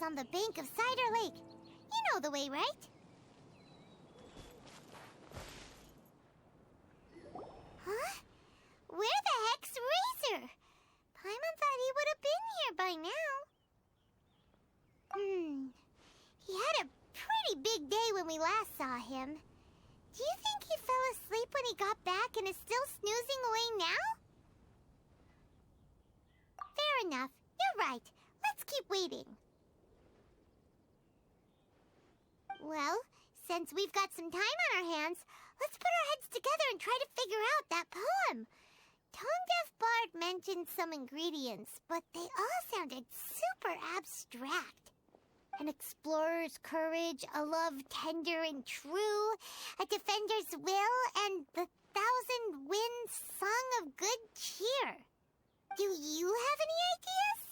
on the bank of Cider Lake. You know the way, right? Huh? Where the heck's Razor? Paimon thought he would have been here by now. He had a pretty big day when we last saw him. Do you think he fell asleep when he got back and is still snoozing away now? Fair enough. You're right. Let's keep waiting. Well, since we've got some time on our hands, let's put our heads together and try to figure out that poem. Tone-deaf Bard mentioned some ingredients, but they all sounded super abstract. An explorer's courage, a love tender and true, a defender's will, and the thousand winds song of good cheer. Do you have any ideas?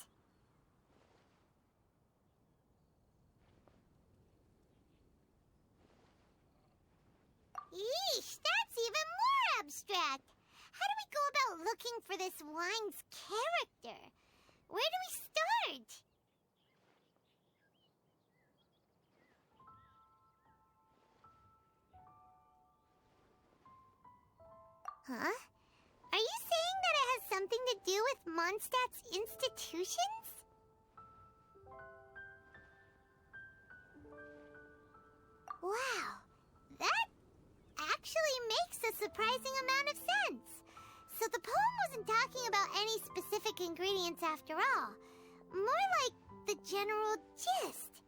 Eesh, that's even more abstract. How do we go about looking for this wine's character? Where do we start? Huh? Are you saying that it has something to do with Mondstadt's institutions? Wow, that actually makes a surprising amount of sense. So the poem wasn't talking about any specific ingredients after all. More like the general gist.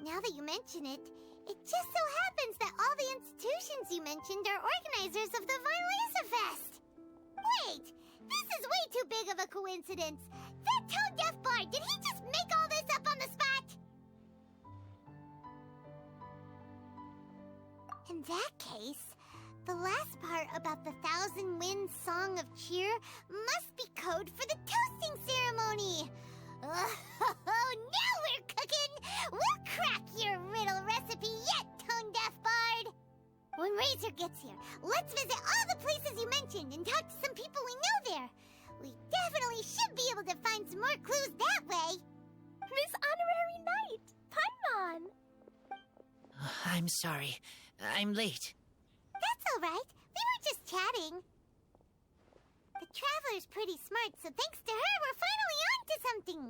Now that you mention it, it just so happens that all the institutions you mentioned are organizers of the Violesa Fest. Wait, this is way too big of a coincidence. That tone-deaf bard, did he just make all this up on the spot? In that case, the last part about the Thousand Winds Song of Cheer must be code for the toasting ceremony. Oh, now we're cooking! We'll crack your riddle recipe yet, Tone-Deaf Bard! When Razor gets here, let's visit all the places you mentioned and talk to some people we know there. We definitely should be able to find some more clues that way. Miss Honorary Knight, Paimon! I'm sorry. I'm late. That's all right. We were just chatting. The Traveler's pretty smart, so thanks to her, we're finally on to something.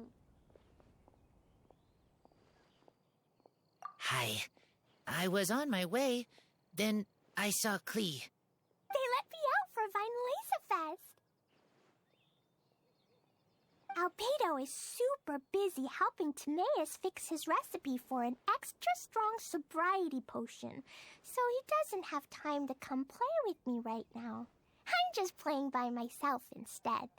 Hi. I was on my way. Then I saw Klee. They let me out for Violesa Fest. Albedo is super busy helping Timaeus fix his recipe for an extra strong sobriety potion, so he doesn't have time to come play with me right now. I'm just playing by myself instead.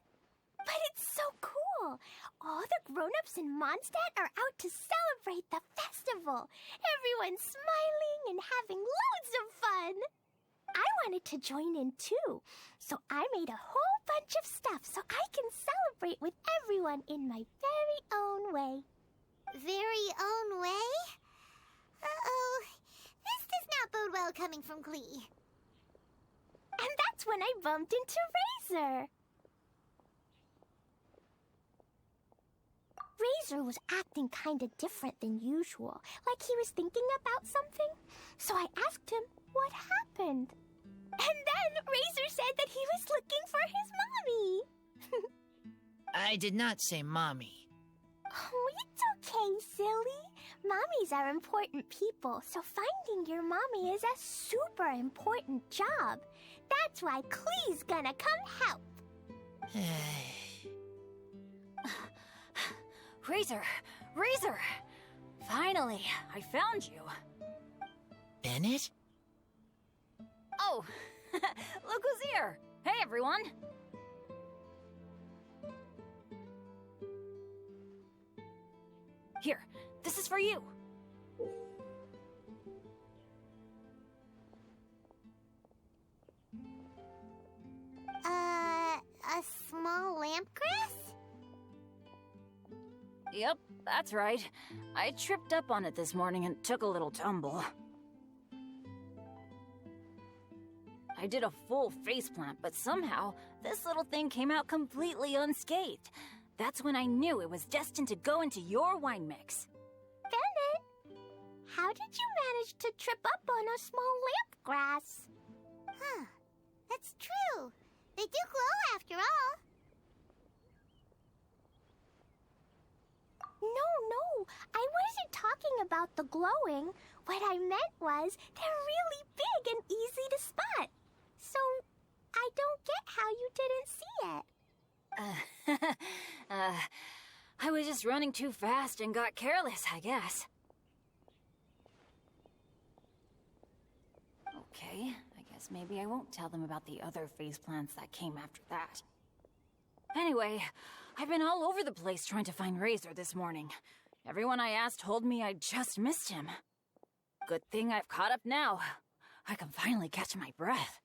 But it's so cool! All the grown-ups in Mondstadt are out to celebrate the festival. Everyone's smiling and having loads of fun. I wanted to join in too, so I made a whole bunch of stuff so I can celebrate with everyone in my very own way. Very own way? Uh-oh. This does not bode well coming from Klee. And that's when I bumped into Razor. Razor was acting kinda different than usual, like he was thinking about something. So I asked him what happened. And then Razor said that he was looking for his mommy. I did not say mommy. Oh, it's okay, silly. Mommies are important people, so finding your mommy is a super important job. That's why Klee's gonna come help. Razor! Razor! Finally, I found you. Bennett? Oh, look who's here! Hey, everyone! Here, this is for you. A small lampgrass? Yep, that's right. I tripped up on it this morning and took a little tumble. I did a full faceplant, but somehow this little thing came out completely unscathed. That's when I knew it was destined to go into your wine mix. how did you manage to trip up on a small lamp grass? Huh. That's true. They do glow after all. No, I wasn't talking about the glowing. What I meant was they're really big and easy to spot. So, I don't get how you didn't see it. I was just running too fast and got careless, I guess. Okay, I guess maybe I won't tell them about the other phase plants that came after that. Anyway, I've been all over the place trying to find Razor this morning. Everyone I asked told me I just missed him. Good thing I've caught up now. I can finally catch my breath.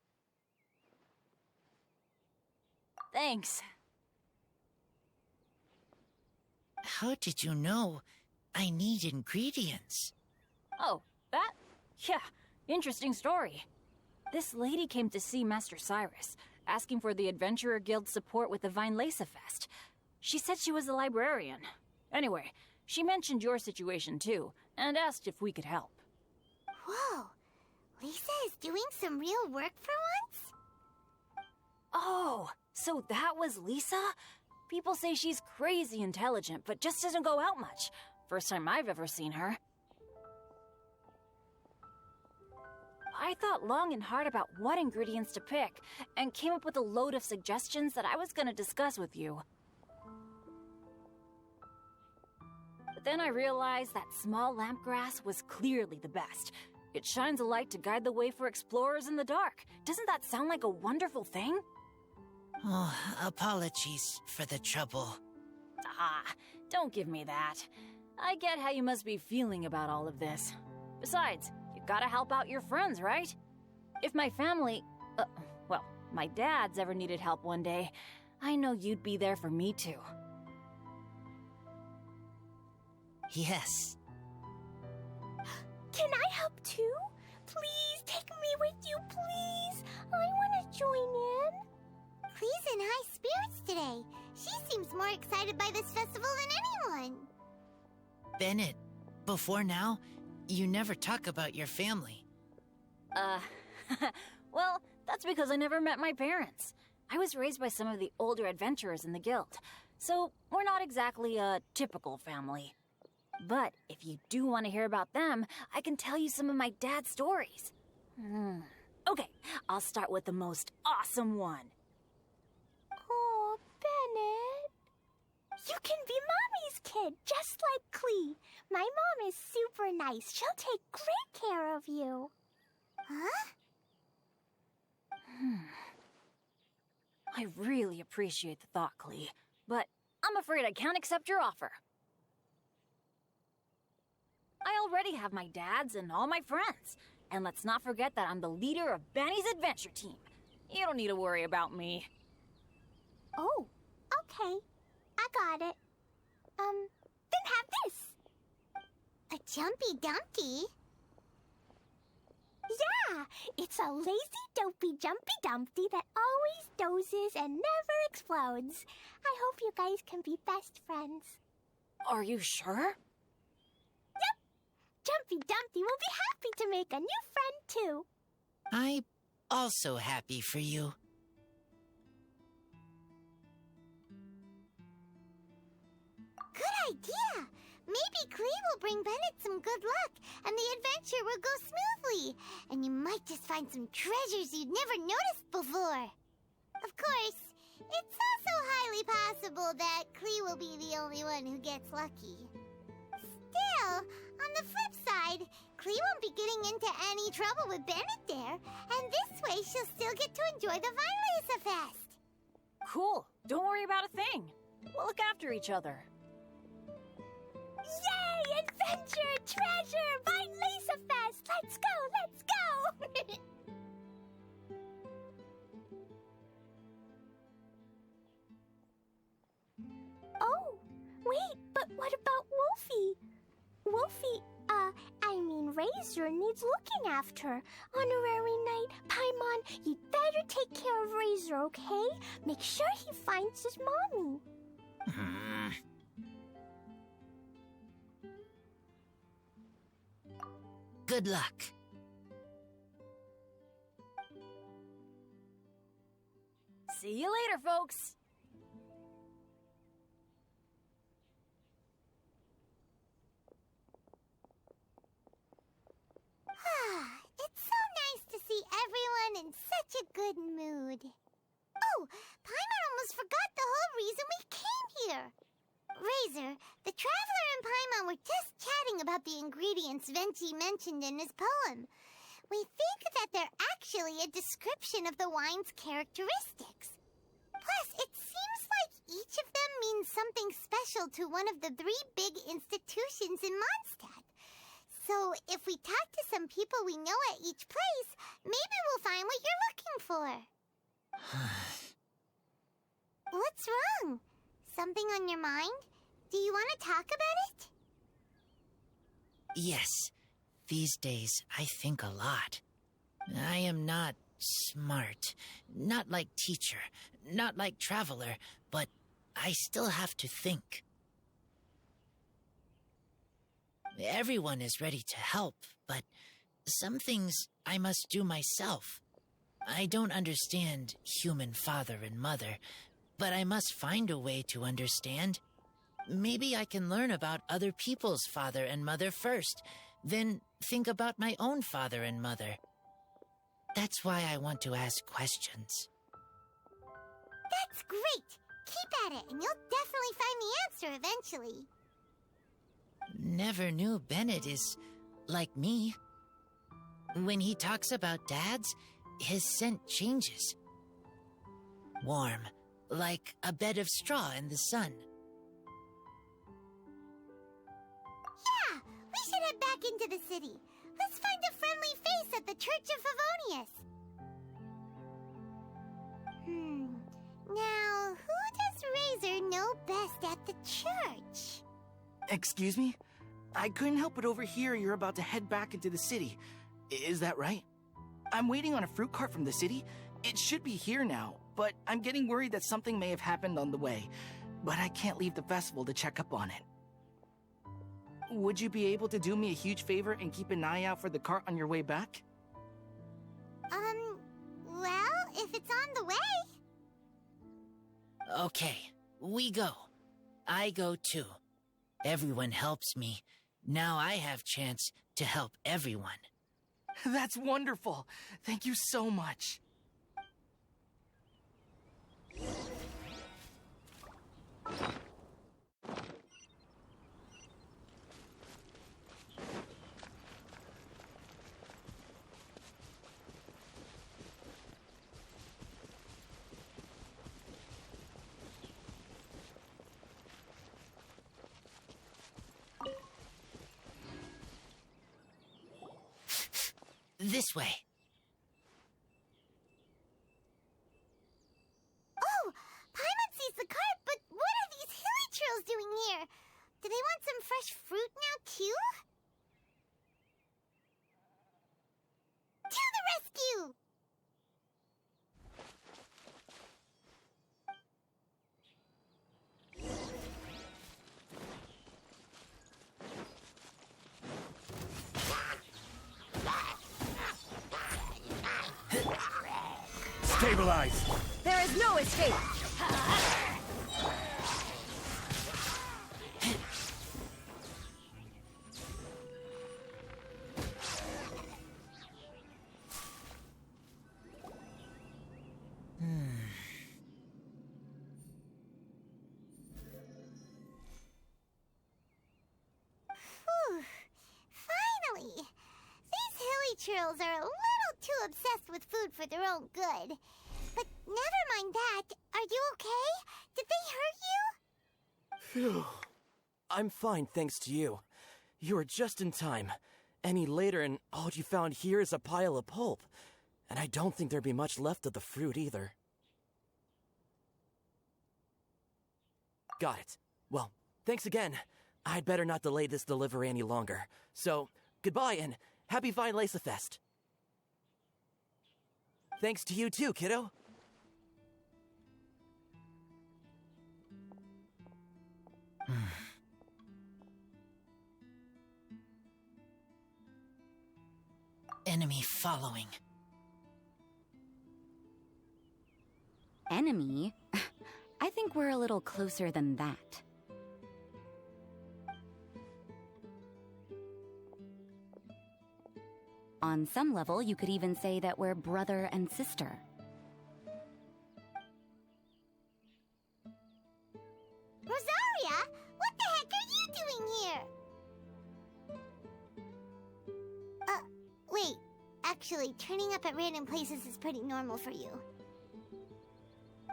Thanks. How did you know I need ingredients? Oh, that? Yeah, interesting story. This lady came to see Master Cyrus, asking for the Adventurer Guild's support with the Vine Lesa Fest. She said she was a librarian. Anyway, she mentioned your situation too, and asked if we could help. Whoa. Lisa is doing some real work for once? Oh, so that was Lisa? People say she's crazy intelligent, but just doesn't go out much. First time I've ever seen her. I thought long and hard about what ingredients to pick, and came up with a load of suggestions that I was gonna discuss with you. But then I realized that small lampgrass was clearly the best. It shines a light to guide the way for explorers in the dark. Doesn't that sound like a wonderful thing? Oh, apologies for the trouble. Ah, don't give me that. I get how you must be feeling about all of this. Besides, you gotta help out your friends, right? If my family, well, my dad's ever needed help one day, I know you'd be there for me too. Yes. Can I help too? Please take me with you, please. I want to join in. Clee's in high spirits today. She seems more excited by this festival than anyone. Bennett, before now, you never talk about your family. Well, that's because I never met my parents. I was raised by some of the older adventurers in the guild, so we're not exactly a typical family. But if you do want to hear about them, I can tell you some of my dad's stories. Okay, I'll start with the most awesome one. Oh, Bennett. You can be Mommy's kid, just like Clee. My mom is super nice. She'll take great care of you. Huh? I really appreciate the thought, Clee, but I'm afraid I can't accept your offer. I already have my dad's and all my friends. And let's not forget that I'm the leader of Benny's adventure team. You don't need to worry about me. Oh, okay. I got it. Then have this. A Jumpy Dumpty? Yeah, it's a lazy, dopey, jumpy dumpty that always dozes and never explodes. I hope you guys can be best friends. Are you sure? Yep. Jumpy Dumpty will be happy to make a new friend, too. I'm also happy for you. Good idea! Maybe Clee will bring Bennett some good luck, and the adventure will go smoothly. And you might just find some treasures you'd never noticed before. Of course, it's also highly possible that Clee will be the only one who gets lucky. Still, on the flip side, Clee won't be getting into any trouble with Bennett there, and this way she'll still get to enjoy the Vine Lesa Fest. Cool. Don't worry about a thing. We'll look after each other. Yay! Adventure! Treasure! Vine Lesa Fest! Let's go! Let's go! Oh, wait, but what about Wolfie? Wolfie, Razor needs looking after. Honorary Knight, Paimon, you'd better take care of Razor, okay? Make sure he finds his mommy. Good luck. See you later, folks. It's so nice to see everyone in such a good mood. Oh, Paimon almost forgot the whole reason we came here. Razor, the Traveler and Paimon were just chatting about the ingredients Venchi mentioned in his poem. We think that they're actually a description of the wine's characteristics. Plus, it seems like each of them means something special to one of the 3 big institutions in Mondstadt. So, if we talk to some people we know at each place, maybe we'll find what you're looking for. What's wrong? Something on your mind? Do you want to talk about it? Yes. These days, I think a lot. I am not smart, not like teacher, not like traveler, but I still have to think. Everyone is ready to help, but some things I must do myself. I don't understand human father and mother, but I must find a way to understand. Maybe I can learn about other people's father and mother first, then think about my own father and mother. That's why I want to ask questions. That's great! Keep at it, and you'll definitely find the answer eventually. Never knew Bennett is like me. When he talks about dads, his scent changes. Warm, like a bed of straw in the sun. Yeah, we should head back into the city. Let's find a friendly face at the Church of Favonius. Now, who does Razor know best at the church? Excuse me? I couldn't help but overhear you're about to head back into the city. Is that right? I'm waiting on a fruit cart from the city. It should be here now, but I'm getting worried that something may have happened on the way. But I can't leave the festival to check up on it. Would you be able to do me a huge favor and keep an eye out for the cart on your way back? Well, if it's on the way. Okay, we go. I go too. Everyone helps me. Now I have chance to help everyone. That's wonderful. Thank you so much. This way. Oh, Paimon sees the cart, but what are these hilly trails doing here? Do they want some fresh fruit now, too? To the rescue! Stabilize! There is no escape! Whew. Finally! These hilly trails are a little too obsessed with food for their own good. But never mind that. Are you okay? Did they hurt you? Phew. I'm fine, thanks to you. You were just in time. Any later and all you found here is a pile of pulp. And I don't think there'd be much left of the fruit either. Got it. Well, thanks again. I'd better not delay this delivery any longer. So, goodbye and happy Vine Lace-a-Fest. Thanks to you too, kiddo. enemy following. Enemy? I think we're a little closer than that. On some level, you could even say that we're brother and sister. Rosaria, what the heck are you doing here? Wait. Actually, turning up at random places is pretty normal for you.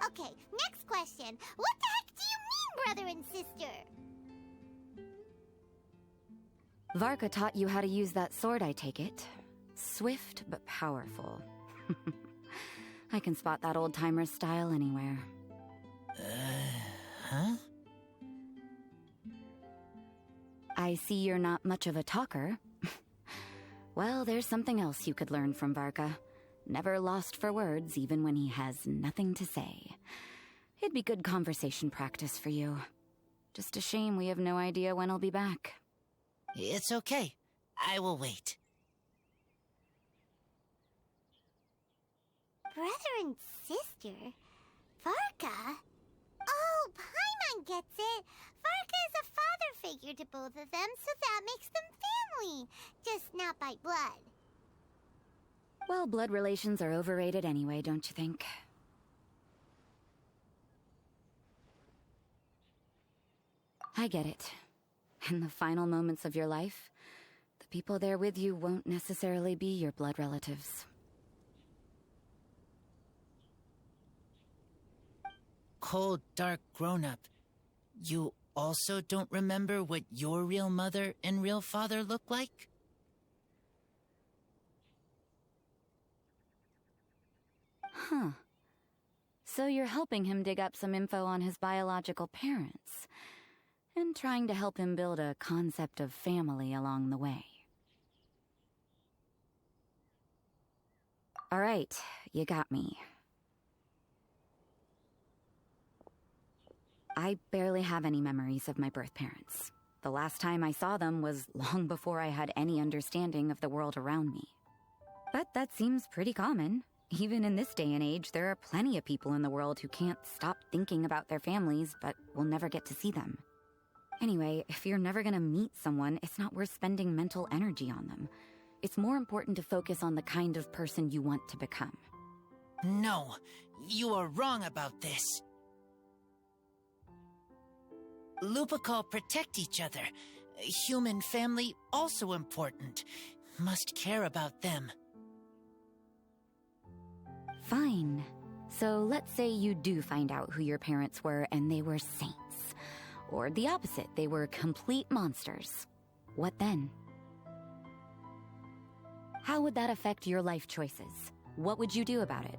Okay, next question. What the heck do you mean, brother and sister? Varka taught you how to use that sword, I take it. Swift but powerful. I can spot that old-timer's style anywhere. Huh? I see you're not much of a talker. Well, there's something else you could learn from Varka. Never lost for words, even when he has nothing to say. It'd be good conversation practice for you. Just a shame we have no idea when he'll be back. It's okay. I will wait. Brother and sister? Varka? Oh, Paimon gets it. Varka is a father figure to both of them, so that makes them family. Just not by blood. Well, blood relations are overrated anyway, don't you think? I get it. In the final moments of your life, the people there with you won't necessarily be your blood relatives. Cold, dark grown-up. You also don't remember what your real mother and real father look like? Huh. So you're helping him dig up some info on his biological parents, and trying to help him build a concept of family along the way. All right, you got me. I barely have any memories of my birth parents. The last time I saw them was long before I had any understanding of the world around me. But that seems pretty common. Even in this day and age, there are plenty of people in the world who can't stop thinking about their families, but will never get to see them. Anyway, if you're never gonna meet someone, it's not worth spending mental energy on them. It's more important to focus on the kind of person you want to become. No, you are wrong about this. Lupical protect each other. Human family also important. Must care about them. Fine. So let's say you do find out who your parents were and they were saints. Or the opposite, they were complete monsters. What then? How would that affect your life choices? What would you do about it?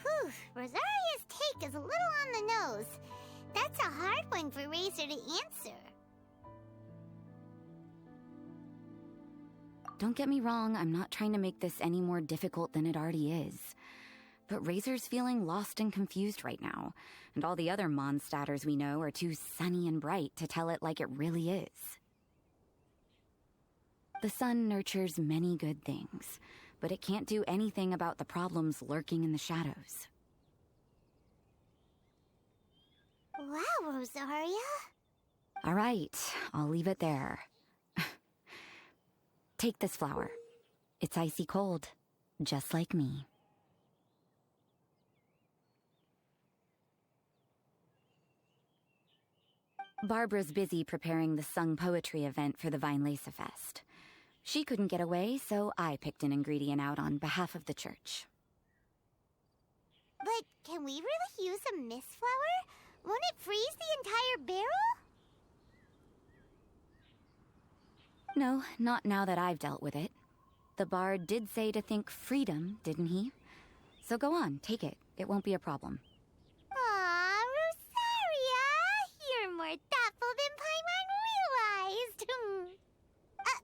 Whew, Rosaria's take is a little on the nose. That's a hard one for Razor to answer. Don't get me wrong, I'm not trying to make this any more difficult than it already is. But Razor's feeling lost and confused right now, and all the other Mondstadters we know are too sunny and bright to tell it like it really is. The sun nurtures many good things, but it can't do anything about the problems lurking in the shadows. Wow, Rosaria. All right, I'll leave it there. Take this flower. It's icy cold, just like me. Barbara's busy preparing the sung poetry event for the Weinlese Fest. She couldn't get away, so I picked an ingredient out on behalf of the church. But can we really use a mist flower? Won't it freeze the entire barrel? No, not now that I've dealt with it. The bard did say to think freedom, didn't he? So go on, take it. It won't be a problem. Aw, Rosaria! You're more thoughtful than Paimon realized.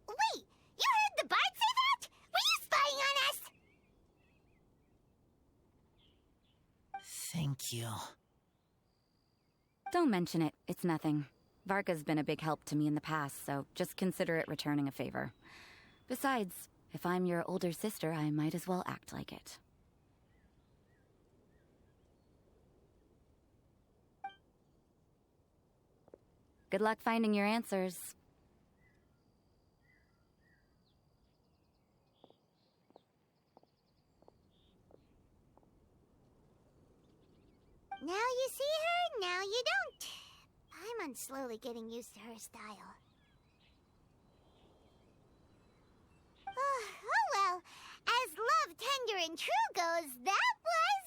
Wait! You heard the bard say that? Were you spying on us? Thank you. Don't mention it. It's nothing. Varka's been a big help to me in the past, so just consider it returning a favor. Besides, if I'm your older sister, I might as well act like it. Good luck finding your answers. Now you see her, now you don't. I'm slowly getting used to her style. Oh well, as love, tender, and true goes, that was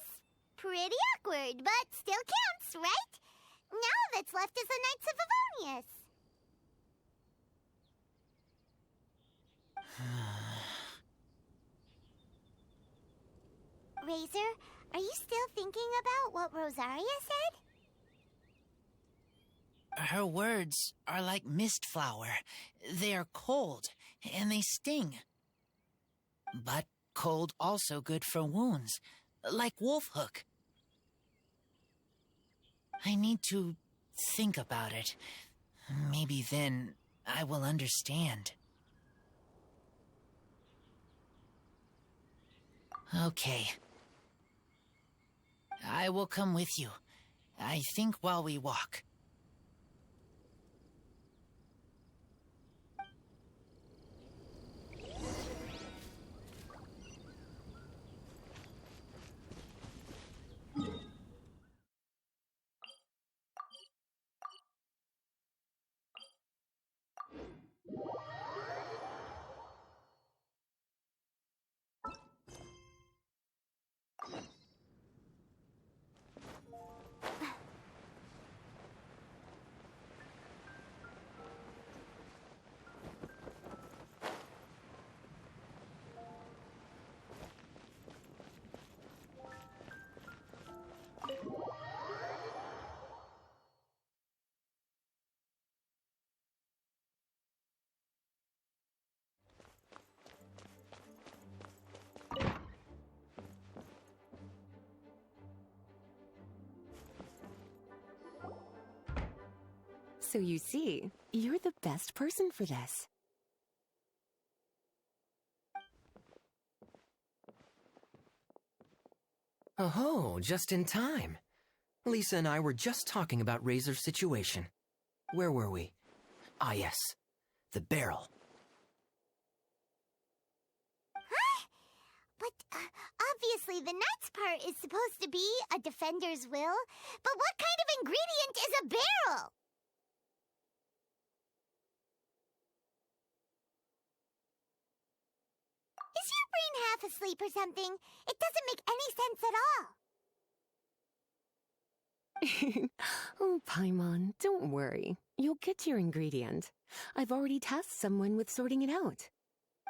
pretty awkward, but still counts, right? Now all that's left is the Knights of Favonius. Razor, are you still thinking about what Rosaria said? Her words are like mist flower. They are cold, and they sting. But cold also good for wounds, like Wolfhook. I need to think about it. Maybe then I will understand. Okay. I will come with you. I think while we walk. So you see, you're the best person for this. Oh, just in time. Lisa and I were just talking about Razor's situation. Where were we? Ah, yes. The barrel. Huh? But obviously the Knight's part is supposed to be a defender's will. But what kind of ingredient is a barrel? Is your brain half asleep or something? It doesn't make any sense at all. Oh, Paimon, don't worry. You'll get your ingredient. I've already tasked someone with sorting it out.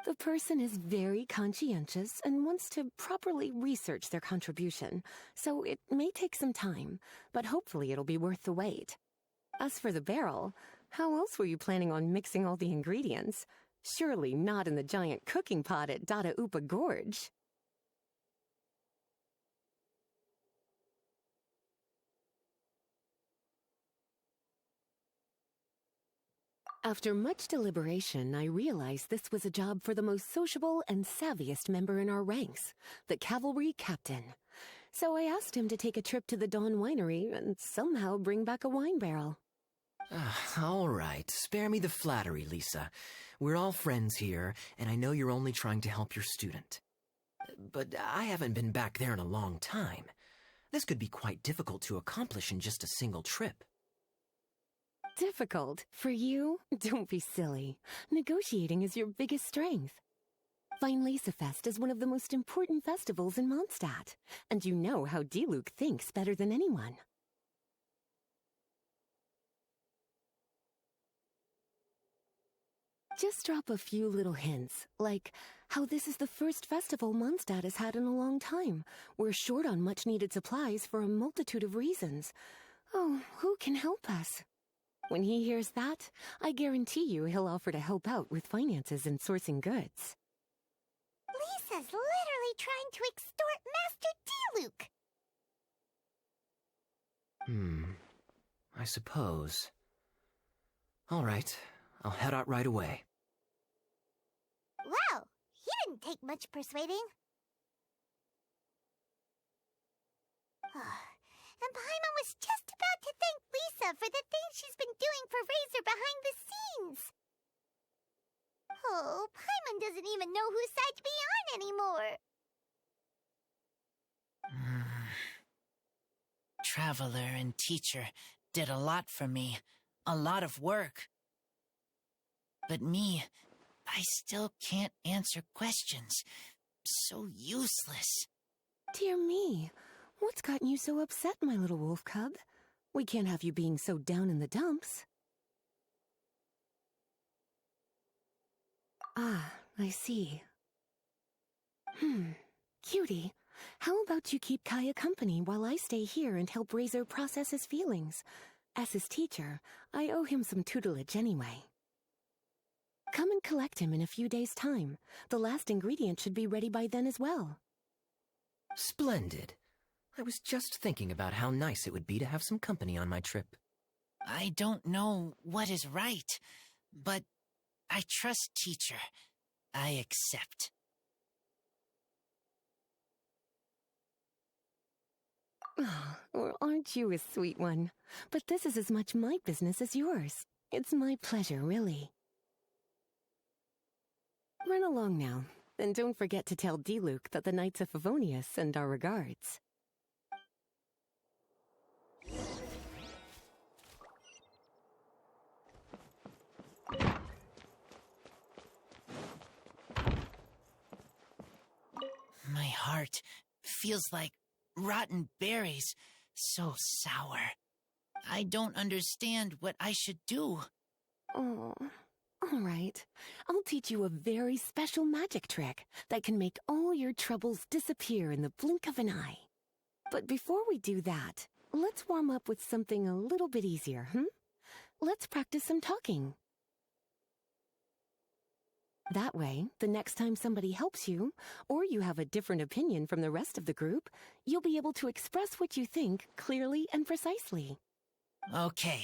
The person is very conscientious and wants to properly research their contribution, so it may take some time, but hopefully it'll be worth the wait. As for the barrel, how else were you planning on mixing all the ingredients? Surely not in the giant cooking pot at Dada Upa Gorge. After much deliberation, I realized this was a job for the most sociable and savviest member in our ranks, the cavalry captain. So I asked him to take a trip to the Dawn Winery and somehow bring back a wine barrel. All right, spare me the flattery, Lisa. We're all friends here, and I know you're only trying to help your student. But I haven't been back there in a long time. This could be quite difficult to accomplish in just a single trip. Difficult? For you? Don't be silly. Negotiating is your biggest strength. Fine Lisa Fest is one of the most important festivals in Mondstadt, and you know how Diluc thinks better than anyone. Just drop a few little hints, like how this is the first festival Mondstadt has had in a long time. We're short on much-needed supplies for a multitude of reasons. Oh, who can help us? When he hears that, I guarantee you he'll offer to help out with finances and sourcing goods. Lisa's literally trying to extort Master Diluc. I suppose. All right, I'll head out right away. Wow, he didn't take much persuading. And Paimon was just about to thank Lisa for the things she's been doing for Razor behind the scenes. Oh, Paimon doesn't even know whose side to be on anymore. Traveler and teacher did a lot for me, a lot of work. But me, I still can't answer questions. So useless. Dear me, what's gotten you so upset, my little wolf cub? We can't have you being so down in the dumps. Ah, I see. Cutie, how about you keep Kaya company while I stay here and help Razor process his feelings? As his teacher, I owe him some tutelage anyway. Come and collect him in a few days' time. The last ingredient should be ready by then as well. Splendid. I was just thinking about how nice it would be to have some company on my trip. I don't know what is right, but I trust teacher. I accept. Oh, well, aren't you a sweet one? But this is as much my business as yours. It's my pleasure, really. Run along now, and don't forget to tell Diluc that the Knights of Favonius send our regards. My heart feels like rotten berries, so sour. I don't understand what I should do. Oh, all right. I'll teach you a very special magic trick that can make all your troubles disappear in the blink of an eye. But before we do that, let's warm up with something a little bit easier, Let's practice some talking. That way, the next time somebody helps you, or you have a different opinion from the rest of the group, you'll be able to express what you think clearly and precisely. Okay.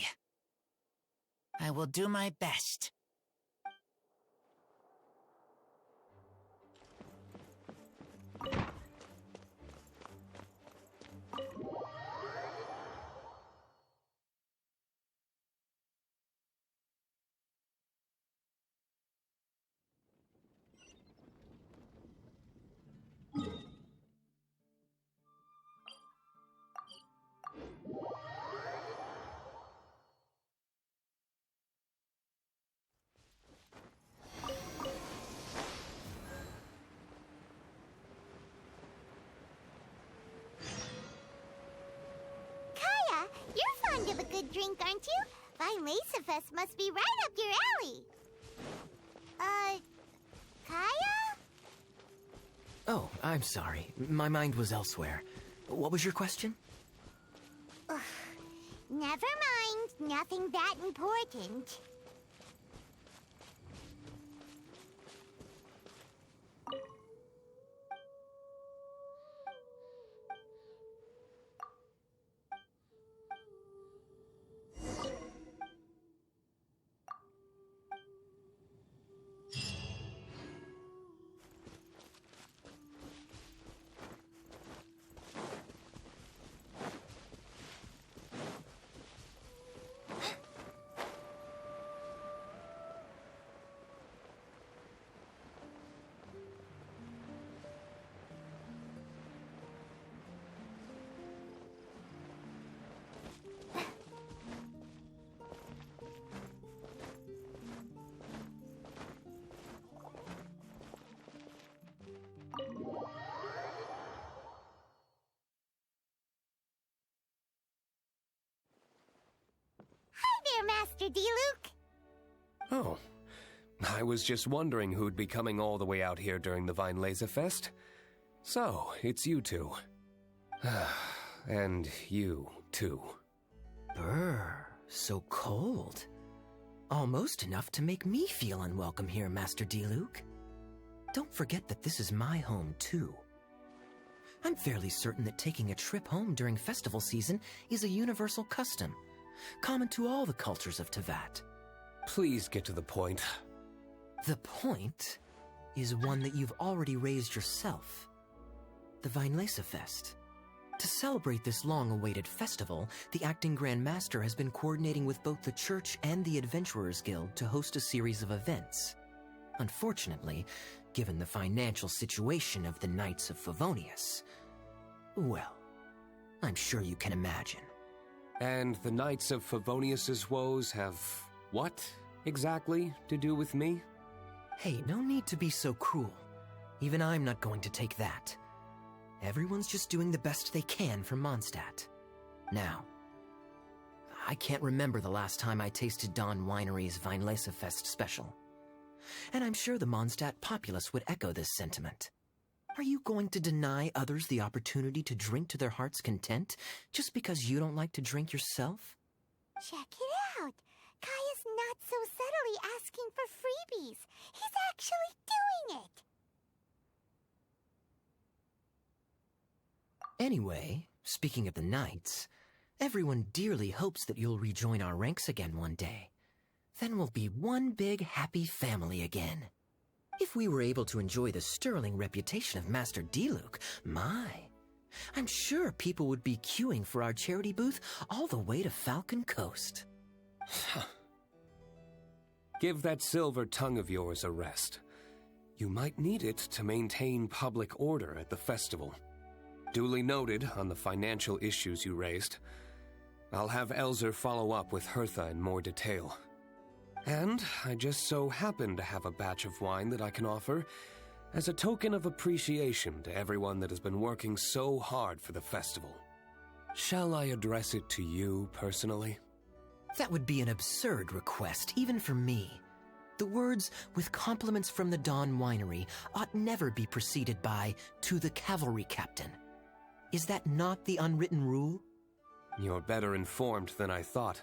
I will do my best. You're fond of a good drink, aren't you? Vine Lace-a-Fest must be right up your alley. Kaya? Oh, I'm sorry. My mind was elsewhere. What was your question? Ugh. Never mind. Nothing that important. Master Diluc. Oh, I was just wondering who'd be coming all the way out here during the Vine Laser Fest. So, it's you two. And you, too. Brr, so cold. Almost enough to make me feel unwelcome here, Master Diluc. Don't forget that this is my home, too. I'm fairly certain that taking a trip home during festival season is a universal custom, common to all the cultures of Teyvat. Please get to the point. The point is one that you've already raised yourself. The Vinelesa Fest. To celebrate this long-awaited festival, the Acting Grand Master has been coordinating with both the Church and the Adventurers Guild to host a series of events. Unfortunately, given the financial situation of the Knights of Favonius, well, I'm sure you can imagine. And the Knights of Favonius's woes have what, exactly, to do with me? Hey, no need to be so cruel. Even I'm not going to take that. Everyone's just doing the best they can for Mondstadt. Now, I can't remember the last time I tasted Dawn Winery's Vinelesa Fest special. And I'm sure the Mondstadt populace would echo this sentiment. Are you going to deny others the opportunity to drink to their heart's content just because you don't like to drink yourself? Check it out. Kaya's not so subtly asking for freebies. He's actually doing it. Anyway, speaking of the Knights, everyone dearly hopes that you'll rejoin our ranks again one day. Then we'll be one big happy family again. If we were able to enjoy the sterling reputation of Master Diluc, I'm sure people would be queuing for our charity booth all the way to Falcon Coast. Give that silver tongue of yours a rest. You might need it to maintain public order at the festival. Duly noted on the financial issues you raised. I'll have Elzer follow up with Hertha in more detail. And I just so happen to have a batch of wine that I can offer as a token of appreciation to everyone that has been working so hard for the festival. Shall I address it to you personally? That would be an absurd request, even for me. The words, with compliments from the Dawn Winery, ought never be preceded by, to the cavalry captain. Is that not the unwritten rule? You're better informed than I thought.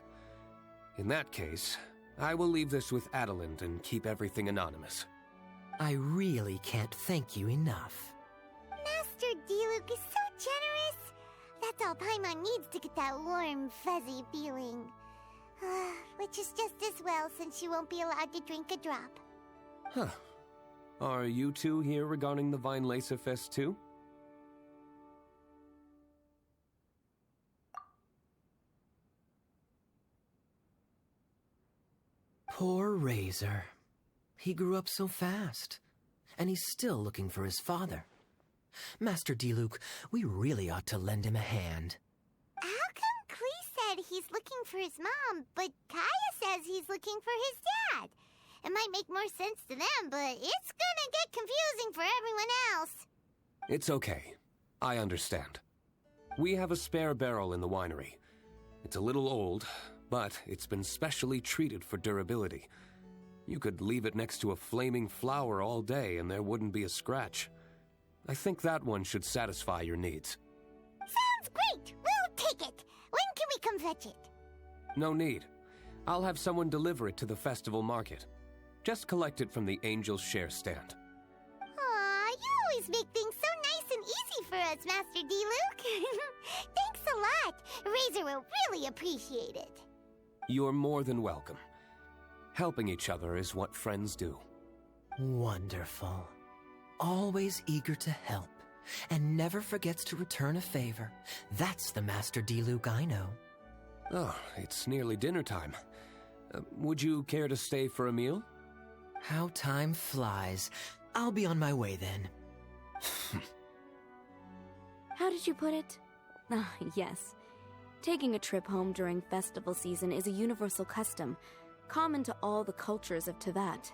In that case, I will leave this with Adelind and keep everything anonymous. I really can't thank you enough. Master Diluc is so generous. That's all Paimon needs to get that warm, fuzzy feeling. Which is just as well since you won't be allowed to drink a drop. Huh. Are you two here regarding the Vinelesa Fest too? Poor Razor. He grew up so fast, and he's still looking for his father. Master Diluc, we really ought to lend him a hand. How come Klee said he's looking for his mom, but Kaya says he's looking for his dad? It might make more sense to them, but it's gonna get confusing for everyone else. It's okay. I understand. We have a spare barrel in the winery. It's a little old, but it's been specially treated for durability. You could leave it next to a flaming flower all day and there wouldn't be a scratch. I think that one should satisfy your needs. Sounds great! We'll take it! When can we come fetch it? No need. I'll have someone deliver it to the festival market. Just collect it from the Angel's Share stand. Aw, you always make things so nice and easy for us, Master Diluc. Thanks a lot. Razor will really appreciate it. You're more than welcome. Helping each other is what friends do. Wonderful. Always eager to help, and never forgets to return a favor. That's the Master Diluc I know. Oh, it's nearly dinner time. Would you care to stay for a meal? How time flies. I'll be on my way then. How did you put it? Ah, yes. Taking a trip home during festival season is a universal custom, common to all the cultures of Teyvat.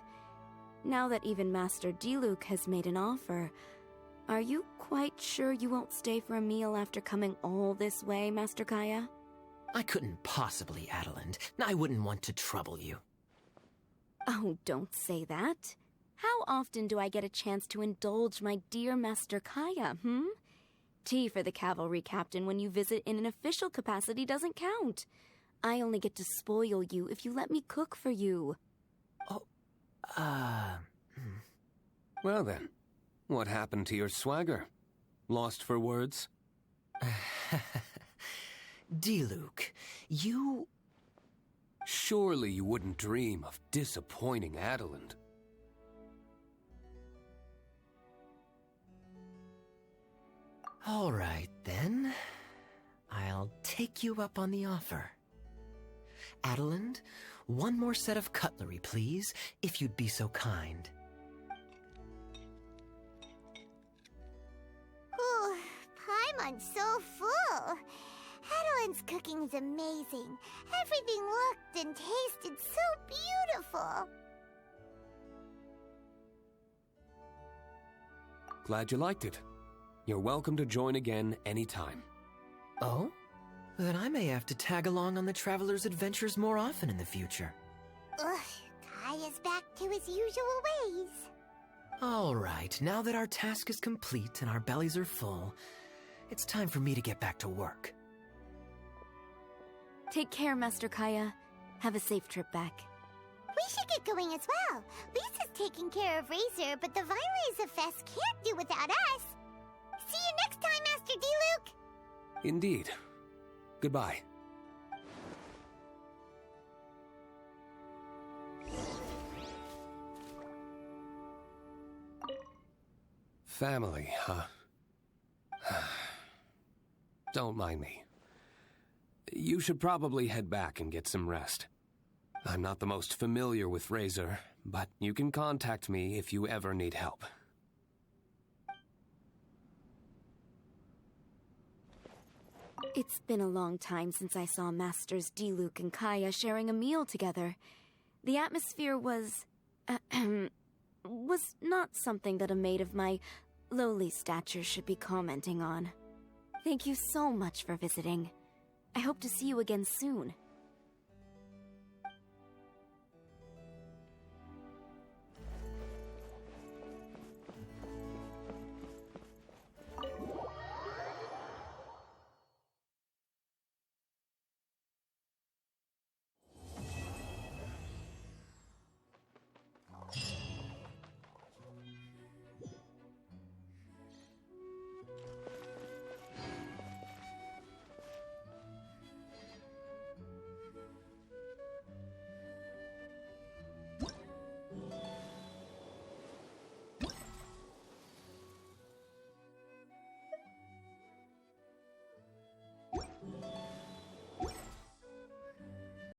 Now that even Master Diluc has made an offer, are you quite sure you won't stay for a meal after coming all this way, Master Kaya? I couldn't possibly, Adelind. I wouldn't want to trouble you. Oh, don't say that. How often do I get a chance to indulge my dear Master Kaya, Tea for the cavalry captain when you visit in an official capacity doesn't count. I only get to spoil you if you let me cook for you. Well then, what happened to your swagger? Lost for words? Diluc, you... Surely you wouldn't dream of disappointing Adeland. All right, then. I'll take you up on the offer. Adeland, one more set of cutlery, please, if you'd be so kind. Ooh, Paimon's so full. Adeland's cooking's amazing. Everything looked and tasted so beautiful. Glad you liked it. You're welcome to join again anytime. Oh? Then I may have to tag along on the Traveler's adventures more often in the future. Ugh, Kaya's back to his usual ways. All right, now that our task is complete and our bellies are full, it's time for me to get back to work. Take care, Master Kaya. Have a safe trip back. We should get going as well. Lisa's taking care of Razor, but the Vireza Fest can't do without us. See you next time, Master D-Luke! Indeed. Goodbye. Family, huh? Don't mind me. You should probably head back and get some rest. I'm not the most familiar with Razor, but you can contact me if you ever need help. It's been a long time since I saw Masters D-Luke and Kaya sharing a meal together. The atmosphere was not something that a maid of my lowly stature should be commenting on. Thank you so much for visiting. I hope to see you again soon.